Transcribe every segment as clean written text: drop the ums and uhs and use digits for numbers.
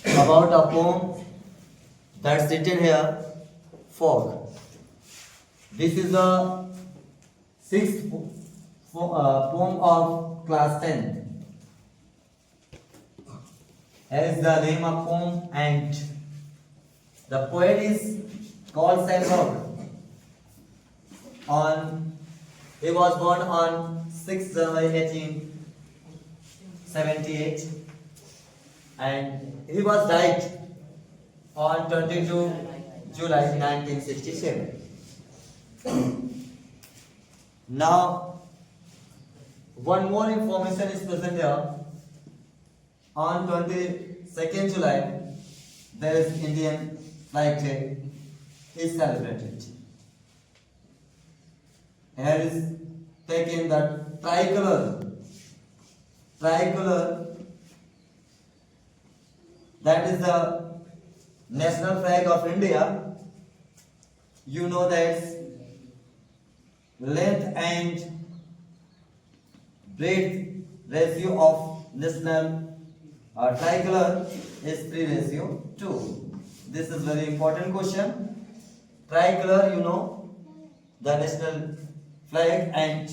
about a poem that's written here, Fog. This is the sixth poem of class 10. As the name of poem, and the poet is called Sandberg. He was born on 6th January 1878 and he was died on 22 July 1967. Now, one more information is present here. On 22nd July, there is Indian Flag Day is celebrated. Here is taken the tricolor, that is the national flag of India. You know that length and breadth ratio of national tricolor is 3:2. This is very important question. Tricolor, you know, the national flag, and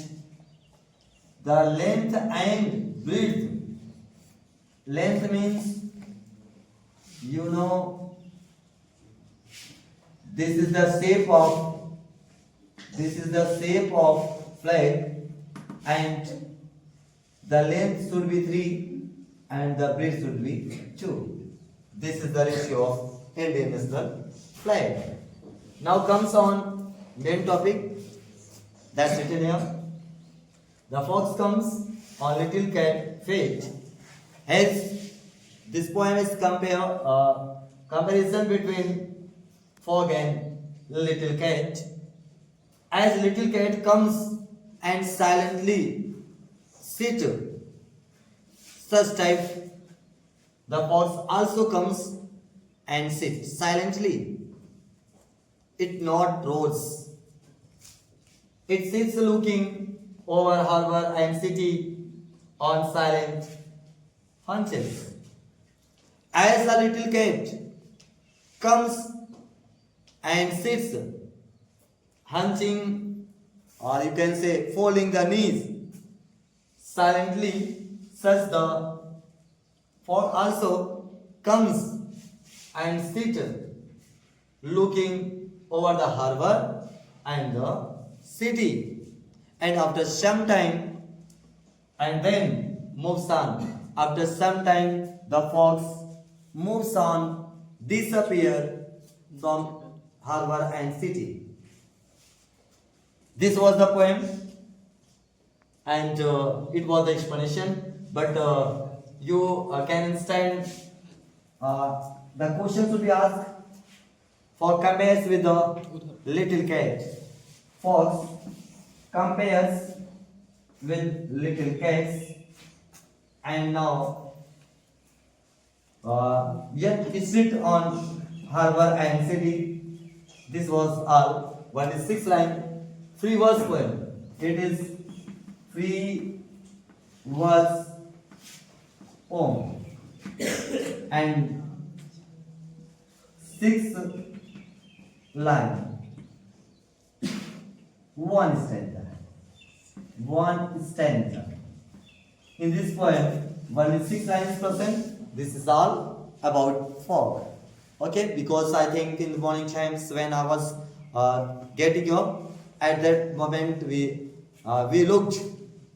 the length and breadth. Length means, you know, this is the shape of flag, and the length should be 3 and the breadth should be 2. This is the ratio of Indian national flag. Now comes on main topic that's written here. The fox comes on little cat fate. As this poem is comparison between fog and little cat. As little cat comes and silently sit, such type the fox also comes and sits silently. It not roars. It sits looking over harbor and city on silent hunches. As a little cat comes and sits hunching, or you can say folding the knees silently, such the fox also comes and sits looking over the harbor and the city, and after some time, and then moves on. After some time, the fox moves on, disappear from harbor and city. This was the poem, and it was the explanation. But you can understand. The question should be asked for compares with the little cat. Fox compares with little cats, and now yet it sit on harbor and city. This was all 1 line, free verse poem. It is free verse poem and 6 line. One stanza. In this poem, 1 lines present. This is all about fog. Okay, because I think in the morning times when I was getting up, at that moment we looked,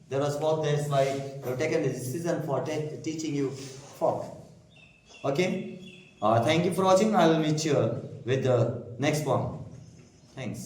there was fog. That's why we have taken the decision for teaching you fog. Okay, thank you for watching. I will meet you with the next poem. Thanks.